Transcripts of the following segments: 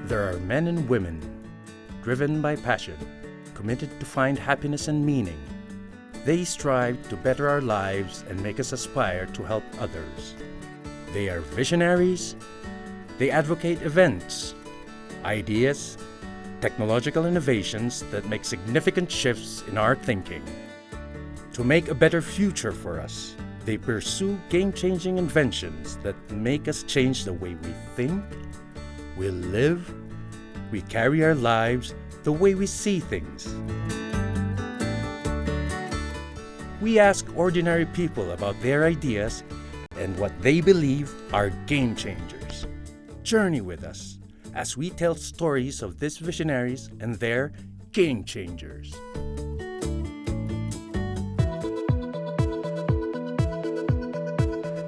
There are men and women, driven by passion, committed to find happiness and meaning. They strive to better our lives and make us aspire to help others. They are visionaries. They advocate events, ideas, technological innovations that make significant shifts in our thinking. To make a better future for us, they pursue game-changing inventions that make us change the way we think, we live, we carry our lives, the way we see things. We ask ordinary people about their ideas and what they believe are game changers. Journey with us as we tell stories of these visionaries and their game changers.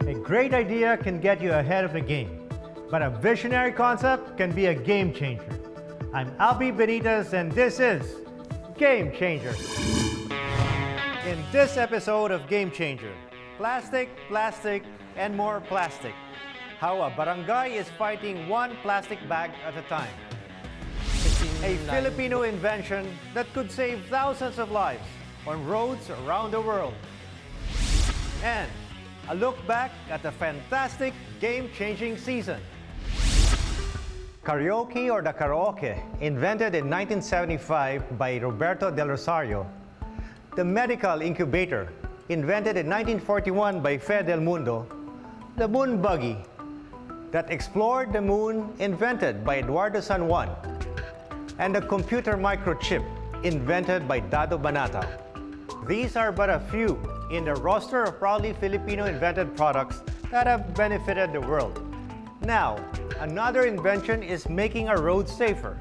A great idea can get you ahead of the game, but a visionary concept can be a game changer. I'm Albie Benitez, and this is Game Changer. In this episode of Game Changer, plastic, and more plastic. How a barangay is fighting one plastic bag at a time. A Filipino invention that could save thousands of lives on roads around the world. And a look back at the fantastic game-changing season. Karaoke or the karaoke, invented in 1975 by Roberto Del Rosario. The medical incubator, invented in 1941 by Fe del Mundo. The moon buggy, that explored the moon, invented by Eduardo San Juan. And the computer microchip, invented by Dado Banatao. These are but a few in the roster of proudly Filipino-invented products that have benefited the world. Now, another invention is making our roads safer,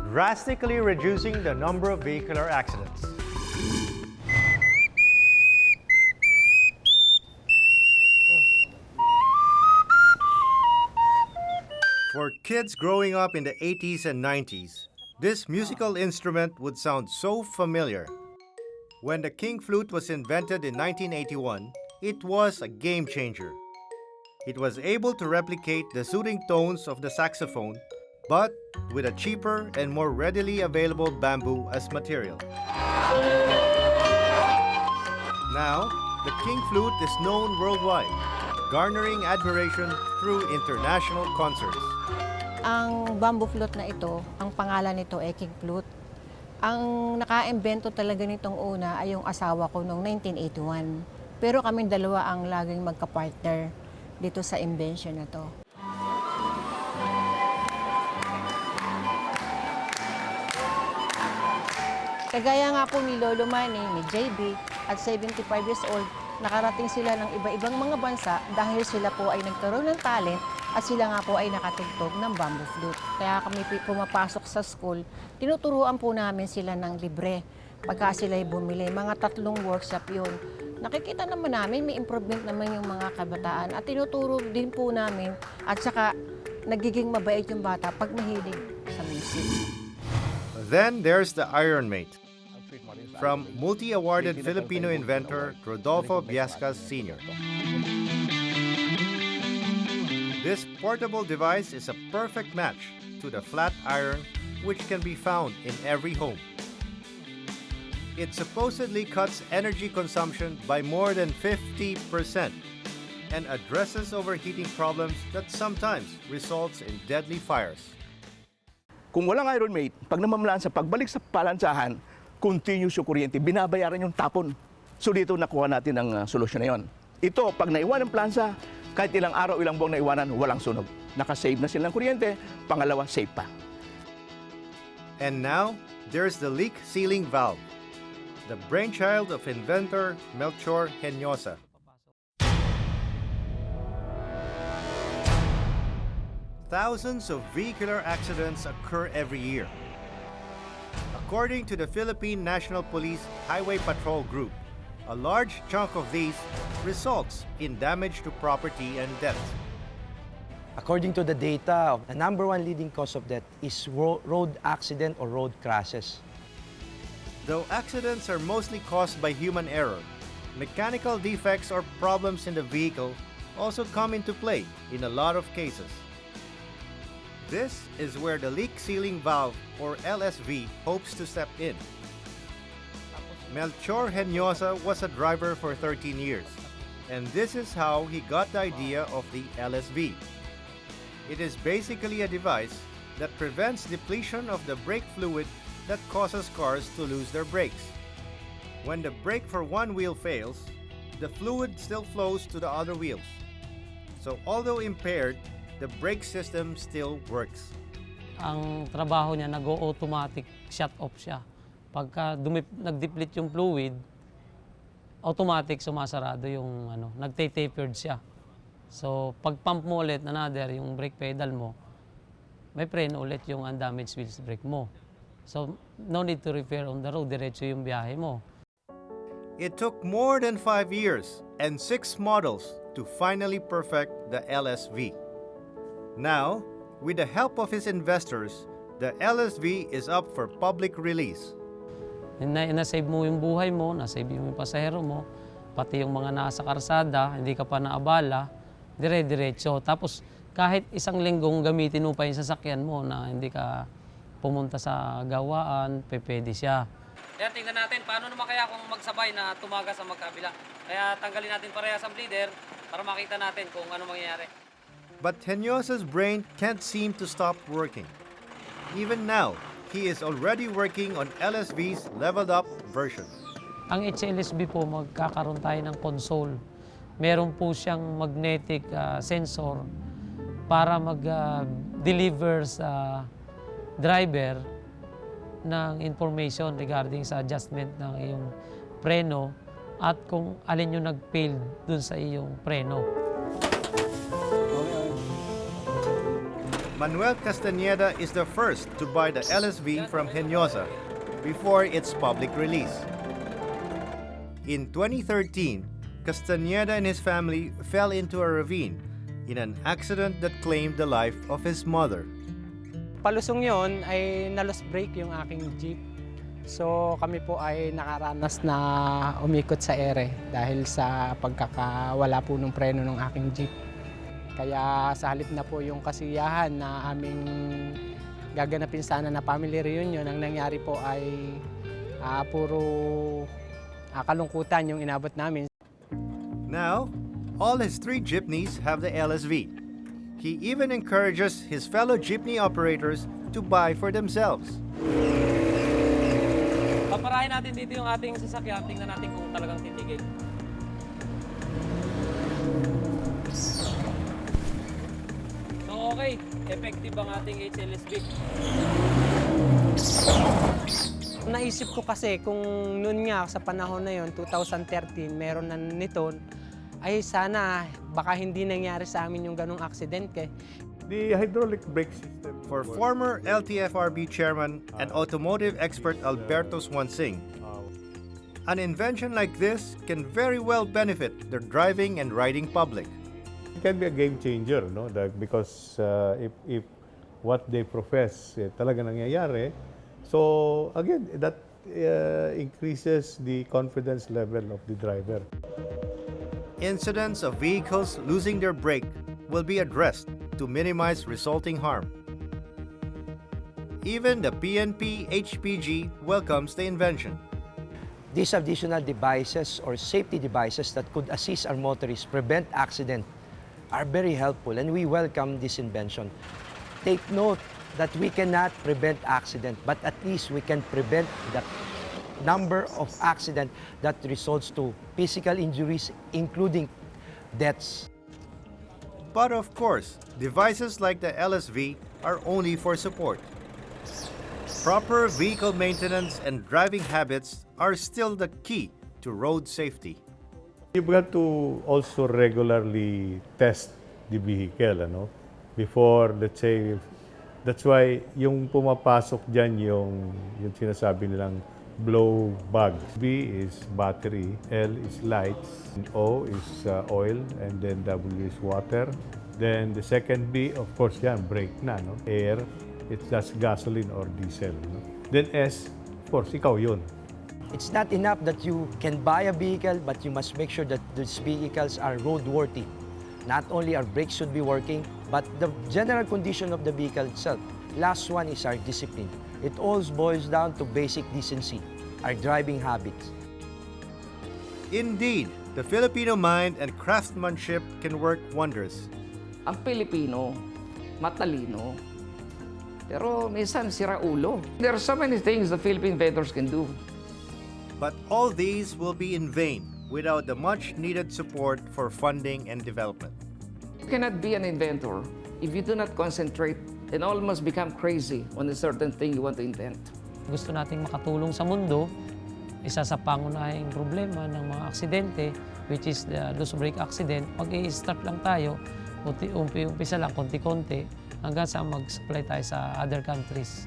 drastically reducing the number of vehicular accidents. For kids growing up in the 80s and 90s, this musical instrument would sound so familiar. When the King Flute was invented in 1981, it was a game changer. It was able to replicate the soothing tones of the saxophone, but with a cheaper and more readily available bamboo as material. Now, the King Flute is known worldwide, garnering admiration through international concerts. Ang bamboo flute na ito, ang pangalan nito ay King Flute. Ang naka-imbento talaga nitong una ay yung asawa ko noong 1981. Pero kaming dalawa ang laging magka-partner dito sa invention na to. Kagaya nga po ni Lolo Manny, ni JB, at 75 years old, nakarating sila ng iba-ibang mga bansa dahil sila po ay nagkaroon ng talent at sila nga po ay nakatugtog ng bamboo flute. Kaya kami pumapasok sa school, tinuturuan po namin sila ng libre. Pagka sila ay bumili, mga 3 workshop yun. Nakikita naman namin, may improvement naman yung mga kabataan at tinuturo din po namin at saka nagiging mabait yung bata pag mahilig sa music. Then there's the Iron Mate. From multi-awarded Filipino inventor Rodolfo Biascas Sr. This portable device is a perfect match to the flat iron which can be found in every home. It supposedly cuts energy consumption by more than 50% and addresses overheating problems that sometimes results in deadly fires. Kung walang Iron Mate, pag namamalaan sa pagbalik sa palansahan, continuous yung kuryente, binabayaran yung tapon. So dito nakuha natin ang solusyon na yon. Ito, pag naiwan ang plansa, kahit ilang araw, ilang buwang naiwanan, walang sunog. Nakasave na silang kuryente, pangalawa, safe pa. And now, there's the leak sealing valve, the brainchild of inventor Melchor Henyosa. Thousands of vehicular accidents occur every year. According to the Philippine National Police Highway Patrol Group, a large chunk of these results in damage to property and death. According to the data, the number 1 leading cause of death is road accident or road crashes. Though accidents are mostly caused by human error, mechanical defects or problems in the vehicle also come into play in a lot of cases. This is where the leak sealing valve, or LSV, hopes to step in. Melchor Henyosa was a driver for 13 years, and this is how he got the idea of the LSV. It is basically a device that prevents depletion of the brake fluid that causes cars to lose their brakes. When the brake for one wheel fails, the fluid still flows to the other wheels. So although impaired, the brake system still works. Ang trabaho niya, nag-automatic shut off siya. Pagka nag-deplete yung fluid, automatic sumasarado yung nagte-tapered siya. So pag pump mo ulit another yung brake pedal mo, may preno ulit yung undamaged wheels brake mo. So no need to repair on the road, diretso yung biyahe mo. It took more than 5 years and 6 models to finally perfect the LSV. Now, with the help of his investors, the LSV is up for public release. Na-save mo yung buhay mo, na-save yung pasahero mo, pati yung mga nasa karsada, hindi ka pa naabala, dire-diretso. Tapos kahit isang linggong gamitin mo pa yung sasakyan mo na hindi ka pumunta sa gawaan, pwede siya. Kaya tingnan natin, paano naman kaya kung magsabay na tumaga sa magkabila. Kaya tanggalin natin parehas ang bleeder para makita natin kung ano mangyayari. But Henyosa's brain can't seem to stop working. Even now, he is already working on LSV's leveled up version. Ang HLSB po, magkakaroon tayo ng console. Meron po siyang magnetic sensor para mag-deliver sa driver ng information regarding sa adjustment ng iyong preno at kung alin yung nag-fail dun sa iyong preno. Manuel Castañeda is the first to buy the LSV from Henyosa before its public release. In 2013, Castañeda and his family fell into a ravine in an accident that claimed the life of his mother. Palusong yon ay na-lost brake yung aking jeep. So kami po ay nakaranas na umikot sa ere dahil sa pagkakawala po ng preno ng aking jeep. Kaya sa halip na po yung kasiyahan na aming gaganapin sana na family reunion, ang nangyari po ay puro kalungkutan yung inabot namin. Now, all his 3 jeepneys have the LSV. He even encourages his fellow jeepney operators to buy for themselves. Paparahin natin dito yung ating sasakyan, tingnan natin kung talagang titigil. So okay, effective ang ating HLSB. Naisip ko kasi kung noon nga sa panahon na yon, 2013, meron na nito, ay sana baka hindi nangyari sa amin yung ganong aksidente. The hydraulic brake system. For former LTFRB chairman and automotive expert Alberto Swansing, an invention like this can very well benefit the driving and riding public. It can be a game changer, no? Because if what they profess talaga nangyayari, so again, that increases the confidence level of the driver. Incidents of vehicles losing their brake will be addressed to minimize resulting harm. Even the PNP HPG welcomes the invention. These additional devices or safety devices that could assist our motorists prevent accident are very helpful, and we welcome this invention. Take note that we cannot prevent accident, but at least we can prevent the number of accidents that results to physical injuries, including deaths. But of course, devices like the LSV are only for support. Proper vehicle maintenance and driving habits are still the key to road safety. You've got to also regularly test the vehicle, before, let's say, that's why yung pumapasok dyan yung sinasabi nilang blow bag. B is battery, L is lights, O is oil, and then W is water. Then the second B, of course, yan, brake na, air, it's just gasoline or diesel. Then S, of course, ikaw yun. It's not enough that you can buy a vehicle, but you must make sure that these vehicles are roadworthy. Not only our brakes should be working, but the general condition of the vehicle itself. Last one is our discipline. It all boils down to basic decency, our driving habits. Indeed, the Filipino mind and craftsmanship can work wonders. Ang Pilipino, matalino, pero minsan siraulo. There are so many things the Philippine vendors can do. But all these will be in vain without the much-needed support for funding and development. You cannot be an inventor if you do not concentrate and almost become crazy on a certain thing you want to invent. Gusto nating makatulong sa mundo, isa sa pangunahing problema ng mga aksidente, which is the loose brake accident. Mag-i-start lang tayo, umpisa lang, konti-konti, hanggang sa mag-supply tayo sa other countries.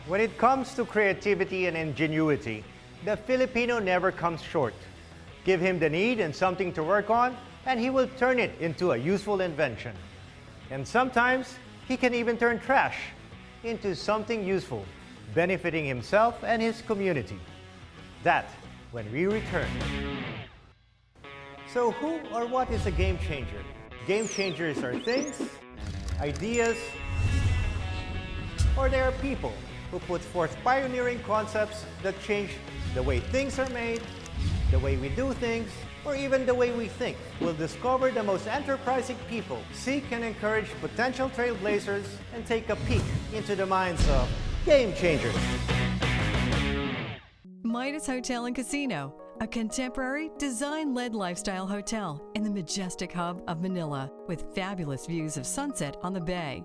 When it comes to creativity and ingenuity, the Filipino never comes short. Give him the need and something to work on, and he will turn it into a useful invention. And sometimes, he can even turn trash into something useful, benefiting himself and his community. That, when we return. So who or what is a game changer? Game changers are things, ideas, or they are people who put forth pioneering concepts that change the way things are made, the way we do things, or even the way we think. We'll discover the most enterprising people, seek and encourage potential trailblazers, and take a peek into the minds of game changers. Midas Hotel and Casino, a contemporary, design-led lifestyle hotel in the majestic hub of Manila with fabulous views of sunset on the bay.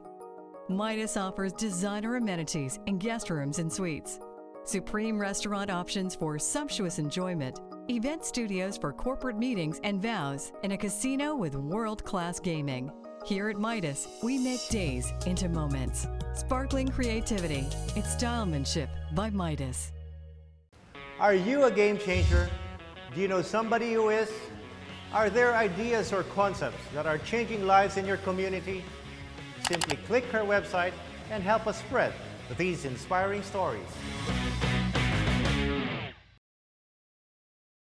Midas offers designer amenities and guest rooms and suites, supreme restaurant options for sumptuous enjoyment, event studios for corporate meetings and vows, and a casino with world-class gaming. Here at Midas, we make days into moments. Sparkling creativity, it's stylemanship by Midas. Are you a game changer? Do you know somebody who is? Are there ideas or concepts that are changing lives in your community? Simply click her website and help us spread these inspiring stories.